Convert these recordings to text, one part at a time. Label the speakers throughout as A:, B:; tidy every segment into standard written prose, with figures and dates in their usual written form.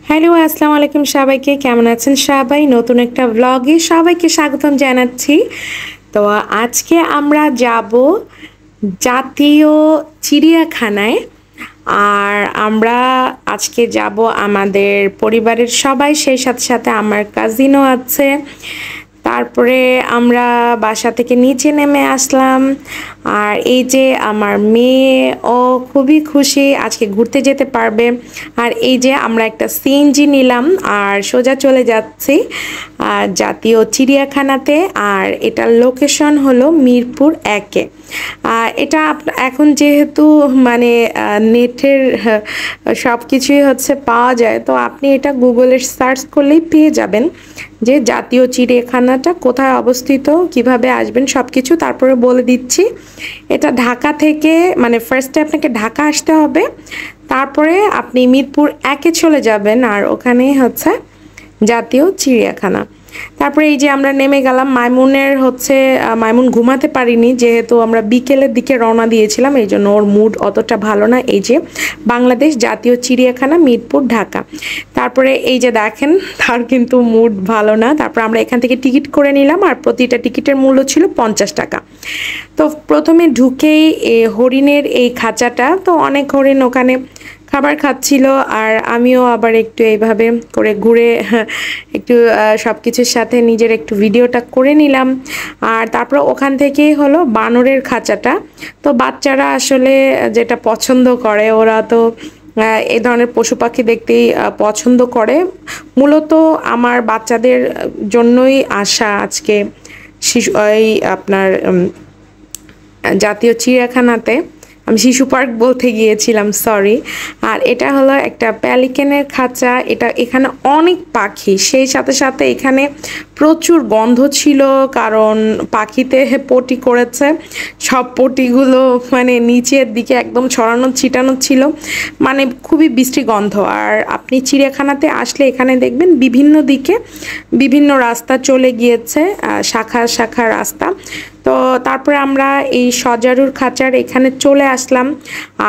A: Hello, আসসালামু আলাইকুম সবাইকে। কেমন আছেন সবাই? নতুন একটা ব্লগে সবাইকে স্বাগতম জানাচ্ছি। তো আজকে আমরা যাব জাতীয় চিড়িয়াখানায়। আর আমরা আজকে যাব আমাদের পরিবারের সবাই, সেই সাথে সাথে আমার কাজিনও আছে। তারপরে আমরা বাসা থেকে নিচে নেমে আসলাম। আর এই যে আমার মেয়ে, ও খুবই খুশি আজকে ঘুরতে যেতে পারবে। আর এই যে আমরা একটা সিএনজি নিলাম আর সোজা চলে যাচ্ছি জাতীয় চিড়িয়াখানাতে। আর এটার লোকেশন হলো মিরপুর 1-এ। এটা এখন যেহেতু মানে নেটের সব কিছুই হচ্ছে পাওয়া যায়, তো আপনি এটা গুগলে সার্চ করলেই পেয়ে যাবেন যে জাতীয় চিড়িয়াখানাটা কোথায় অবস্থিত, কিভাবে আসবেন সব কিছু তারপরে বলে দিচ্ছি। এটা ঢাকা থেকে, মানে ফার্স্টে আপনাকে ঢাকা আসতে হবে, তারপরে আপনি মিরপুর 1-এ চলে যাবেন আর ওখানেই হচ্ছে জাতীয় চিড়িয়াখানা। তারপরে এই যে আমরা নেমে গেলাম। মাইমুন ঘুমাতে পারিনি, যেহেতু আমরা বিকেলের দিকে রওনা দিয়েছিলাম, এই জন্য ওর মুড অতটা ভালো না। এই যে বাংলাদেশ জাতীয় চিড়িয়াখানা, মিরপুর, ঢাকা। তারপরে এই যে দেখেন, তার কিন্তু মুড ভালো না। তারপর আমরা এখান থেকে টিকিট করে নিলাম আর প্রতিটা টিকিটের মূল্য ছিল 50 টাকা। তো প্রথমে ঢুকেই হরিণের এই খাঁচাটা, তো অনেক হরিণ ওখানে খাবার খাচ্ছিল। আর আমিও আবার একটু এইভাবে করে ঘুরে একটু সব কিছুর সাথে নিজের একটু ভিডিওটা করে নিলাম। আর তারপর ওখান থেকেই হলো বানরের খাঁচাটা। তো বাচ্চারা আসলে যেটা পছন্দ করে, ওরা তো এই ধরনের পশু পাখি দেখতেই পছন্দ করে। মূলত আমার বাচ্চাদের জন্যই আসা আজকে এই আপনার জাতীয় চিড়িয়াখানাতে। আমি শিশু পার্ক বলতে গিয়েছিলাম, সরি। আর এটা হলো একটা প্যালিকেনের খাঁচা। এখানে অনেক পাখি, সেই সাথে সাথে এখানে প্রচুর গন্ধ ছিল, কারণ পাখিতে পটি করেছে। সব পটিগুলো মানে নিচের দিকে একদম ছড়ানো ছিটানো ছিল, মানে খুবই বিশ্রী গন্ধ। আর আপনি চিড়িয়াখানাতে আসলে এখানে দেখবেন বিভিন্ন দিকে বিভিন্ন রাস্তা চলে গিয়েছে, শাখা শাখা রাস্তা। তো তারপরে আমরা এই সজারুর খাঁচার এখানে চলে আসলাম।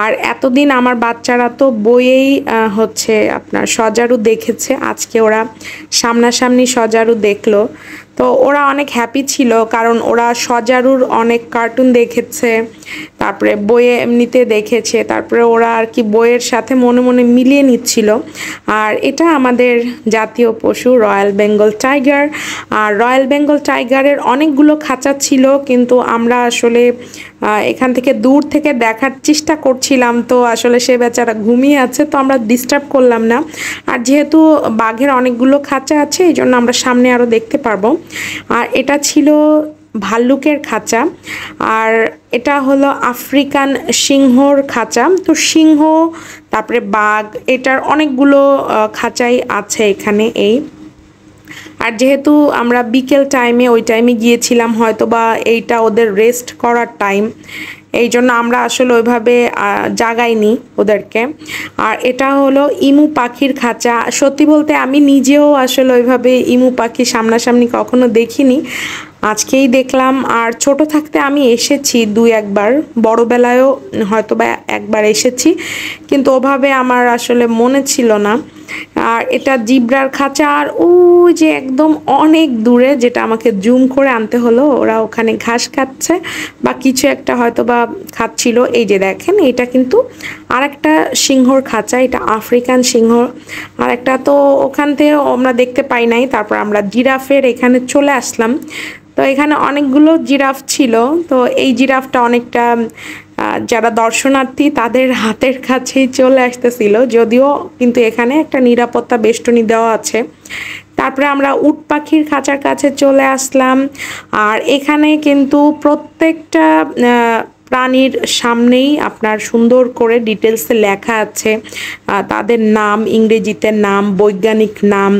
A: আর এতদিন আমার বাচ্চারা তো বইয়েই হচ্ছে আপনার সজারু দেখেছে, আজকে ওরা সামনাসামনি সজারু দেখলো। তো ওরা অনেক হ্যাপি ছিল, কারণ ওরা সজারুর অনেক কার্টুন দেখেছে, তারপরে বইয়ে এমনিতে দেখেছে, তারপরে ওরা আর কি বইয়ের সাথে মনে মনে মিলিয়ে নিচ্ছিল। আর এটা আমাদের জাতীয় পশু রয়্যাল বেঙ্গল টাইগার। আর রয়্যাল বেঙ্গল টাইগারের অনেকগুলো খাঁচা ছিল, কিন্তু আমরা আসলে এখান থেকে দূর থেকে দেখার চেষ্টা করছিলাম, তো আসলে সে বেচারা ঘুমিয়ে আছে, তো আমরা ডিস্টার্ব করলাম না। আর যেহেতু বাঘের অনেকগুলো খাঁচা আছে, এই জন্য আমরা সামনে আরও দেখতে পারবো। আর এটা ছিল ভাল্লুকের খাঁচা। আর এটা হলো আফ্রিকান সিংহর খাঁচা। তো সিংহ, তারপরে বাঘ, এটার অনেকগুলো খাঁচাই আছে এখানে। আর যেহেতু আমরা বিকেল টাইমে ওই টাইমে গিয়েছিলাম, হয়তো বা এইটা ওদের রেস্ট করার টাইম, এই জন্য আমরা আসলে ওইভাবে জাগাইনি ওদেরকে। আর এটা হলো ইমু পাখির খাঁচা। সত্যি বলতে আমি নিজেও আসলে ওইভাবে ইমু পাখি সামনাসামনি কখনো দেখিনি, আজকেই দেখলাম। আর ছোট থাকতে আমি এসেছি 2-1 বার, বড়বেলায়ও হয়তো বা একবার এসেছি, কিন্তু ওভাবে আমার আসলে মনে ছিল না। আর এটা জিব্রার খাঁচা। আর ওই যে একদম অনেক দূরে, যেটা আমাকে জুম করে আনতে হলো, ওরা ওখানে ঘাস খাচ্ছে বা কিছু একটা হয়তো বা খাচ্ছিল। এই যে দেখেন, এটা কিন্তু আরেকটা সিংহর খাঁচা, এটা আফ্রিকান সিংহ। আর একটা তো ওখান থেকে আমরা দেখতে পাই নাই। তারপর আমরা জিরাফের এখানে চলে আসলাম। তো এখানে অনেকগুলো জিরাফ ছিল। তো এই জিরাফটা অনেকটা যারা দর্শনার্থী তাদের হাতের কাছেই চলে আসতেছিল, যদিও কিন্তু এখানে একটা নিরাপত্তা বেষ্টনী দেওয়া আছে। তারপরে আমরা উট পাখির খাঁচার কাছে চলে আসলাম। আর এখানে কিন্তু প্রত্যেকটা প্রাণীর সামনেই আপনার সুন্দর করে ডিটেলসে লেখা আছে তাদের নাম, ইংরেজিতে নাম, বৈজ্ঞানিক নাম,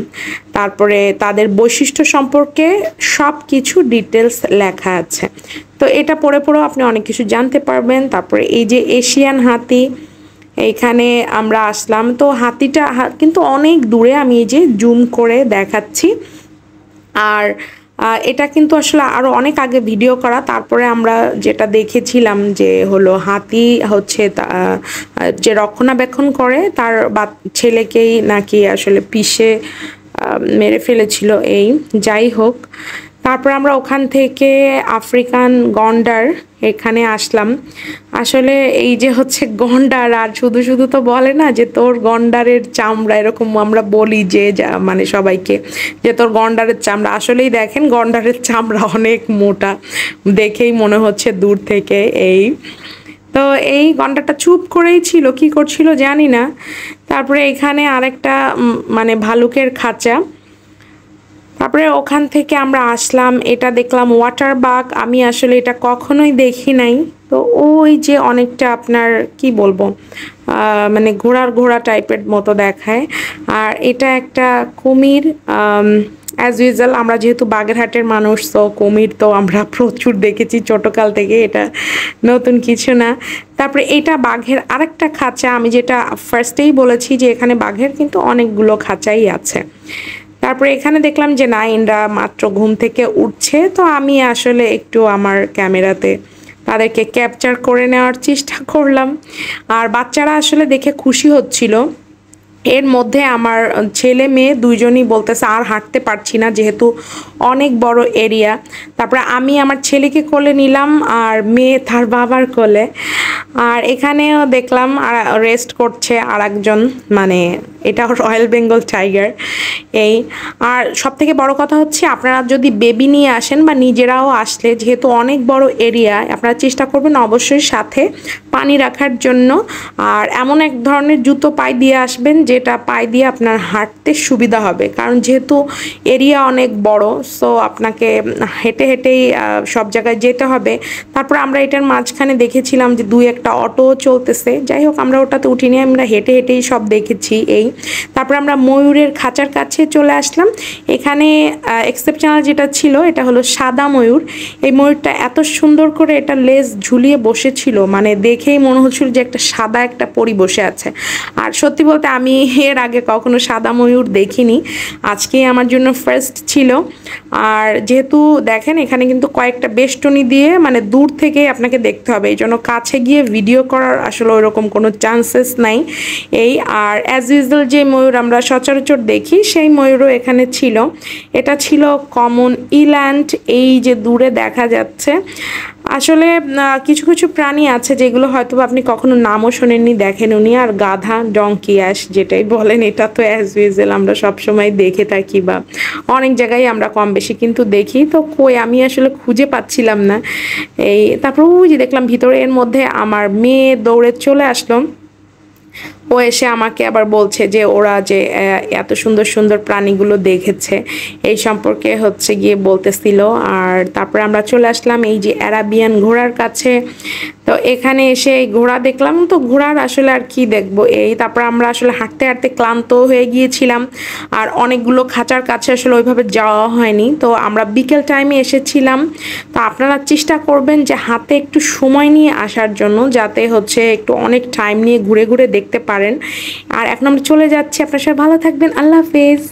A: তারপরে তাদের বৈশিষ্ট্য সম্পর্কে সব কিছু ডিটেলস লেখা আছে। তো এটা পড়ে পড়েও আপনি অনেক কিছু জানতে পারবেন। তারপরে এই যে এশিয়ান হাতি, এইখানে আমরা আসলাম। তো হাতিটা কিন্তু অনেক দূরে, আমি এই যে জুম করে দেখাচ্ছি। আর এটা কিন্তু আসলে আরও অনেক আগে ভিডিও করা, তারপরে আমরা যেটা দেখেছিলাম যে হলো হাতি হচ্ছে যে রক্ষণাবেক্ষণ করে তার ছেলেকেই নাকি আসলে পিষে মেরে ফেলেছিল। এই যাই হোক, তারপর আমরা ওখান থেকে আফ্রিকান গন্ডার এখানে আসলাম। আসলে এই যে হচ্ছে গন্ডার, আর শুধু শুধু তো বলে না যে তোর গন্ডারের চামড়া, এরকম আমরা বলি যে মানে সবাইকে যে তোর গন্ডারের চামড়া। আসলেই দেখেন গন্ডারের চামড়া অনেক মোটা, দেখেই মনে হচ্ছে দূর থেকে। তো এই গন্ডারটা চুপ করেই ছিল, কি করছিল জানি না। তারপরে এখানে আরেকটা মানে ভালুকের খাঁচা। তারপরে ওখান থেকে আমরা আসলাম, এটা দেখলাম ওয়াটার বাগ। আমি আসলে এটা কখনোই দেখি নাই। তো ওই যে অনেকটা আপনার কি বলবো মানে ঘোড়া টাইপের মতো দেখায়। আর এটা একটা কুমির। অ্যাজ ইউজুয়াল আমরা যেহেতু বাগেরহাটের মানুষ, তো কুমির তো আমরা প্রচুর দেখেছি ছোটোকাল থেকে, এটা নতুন কিছু না। তারপরে এটা বাঘের আরেকটা খাঁচা। আমি যেটা ফার্স্টেই বলেছি যে এখানে বাঘের কিন্তু অনেকগুলো খাঁচাই আছে। তারপরে এখানে দেখলাম যে না, এনরা মাত্র ঘুম থেকে উঠছে, তো আমি আসলে একটু আমার ক্যামেরাতে তাদেরকে ক্যাপচার করে নেওয়ার চেষ্টা করলাম। আর বাচ্চারা আসলে দেখে খুশি হচ্ছিল। এর মধ্যে আমার ছেলে মেয়ে দুইজনই বলতেছে আর হাঁটতে পারছি না, যেহেতু অনেক বড় এরিয়া। তারপরে আমি আমার ছেলেকে কোলে নিলাম আর মেয়ে তার বাবার কোলে। আর এখানেও দেখলাম আর রেস্ট করছে আর একজন, মানে এটা রয়্যাল বেঙ্গল টাইগার। আর সব থেকে বড় কথা হচ্ছে আপনারা যদি বেবি নিয়ে আসেন বা নিজেরাও আসলে, যেহেতু অনেক বড় এরিয়া, আপনারা চেষ্টা করবেন অবশ্যই সাথে পানি রাখার জন্য। আর এমন এক ধরনের জুতো পায়ে দিয়ে আসবেন যেটা পায়ে দিয়ে আপনার হাঁটতে সুবিধা হবে, কারণ যেহেতু এরিয়া অনেক বড়, সো আপনাকে হেঁটে হেঁটেই সব জায়গায় যেতে হবে। তারপর আমরা এটার মাঝখানে দেখেছিলাম যে দুই একটা অটো চলতেছে। যাই হোক, আমরা ওটাতে উঠিনি, আমরা হেঁটে হেঁটেই সব দেখেছি। তারপর আমরা ময়ূরের খাঁচার কাছে চলে আসলাম। এখানে এক্সেপশনাল যেটা ছিল এটা হলো সাদা ময়ূর। এই ময়ূরটা এত সুন্দর করে এটা লেজ ঝুলিয়ে বসেছিল, মানে দেখেই মনে হচ্ছিল যে একটা সাদা একটা পরি বসে আছে। আর সত্যি বলতে আমি এর আগে কখনো সাদা ময়ূর দেখিনি, আজকেই আমার জন্য ফার্স্ট ছিল। আর যেহেতু দেখেন এখানে কিন্তু কয়েকটা বেষ্টনী দিয়ে মানে দূর থেকে আপনাকে দেখতে হবে, এই জন্য কাছে গিয়ে ভিডিও করার আসলে ওইরকম কোনো চান্সেস নাই। আর অ্যাজ ইউজুয়াল যে ময়ূর আমরা সচরাচর দেখি সেই ময়ূরও এখানে ছিল। এটা ছিল কমন ইল্যান্ড, এই যে দূরে দেখা যাচ্ছে। আসলে কিছু কিছু প্রাণী আছে যেগুলো হয়তো আপনি কখনো নামও শোনেননি, দেখেননি। আর গাধা, ডঙ্কি অ্যাশ যেটাই বলেন, এটা তো অ্যাজ ইউজুয়াল আমরা সবসময় দেখে থাকি বা অনেক জায়গায় আমরা কম বেশি কিন্তু দেখি। তো কই আমি আসলে খুঁজে পাচ্ছিলাম না। তারপর ওই যে দেখলাম ভিতরে, এর মধ্যে আমার মেয়ে দৌড়ে চলে আসলো। ও এসে আমাকে আবার বলছে যে ওরা যে এত সুন্দর সুন্দর প্রাণীগুলো দেখেছে এই সম্পর্কে হচ্ছে গিয়ে বলতেছিল। আর তারপরে আমরা চলে আসলাম এই যে অ্যারাবিয়ান ঘোড়ার কাছে। তো এখানে এসে এই ঘোড়া দেখলাম, তো ঘোড়ার আসলে আর কি দেখবো। তারপর আমরা আসলে হাঁটতে হাঁটতে ক্লান্ত হয়ে গিয়েছিলাম, আর অনেকগুলো খাঁচার কাছে আসলে ওইভাবে যাওয়া হয়নি। তো আমরা বিকেল টাইমে এসেছিলাম। তো আপনারা চেষ্টা করবেন যে হাতে একটু সময় নিয়ে আসার জন্য, যাতে হচ্ছে একটু অনেক টাইম নিয়ে ঘুরে ঘুরে দেখতে পারেন। আর এখন আমরা চলে যাচ্ছি, আপনার সবাই ভালো থাকবেন, আল্লাহ হাফেজ।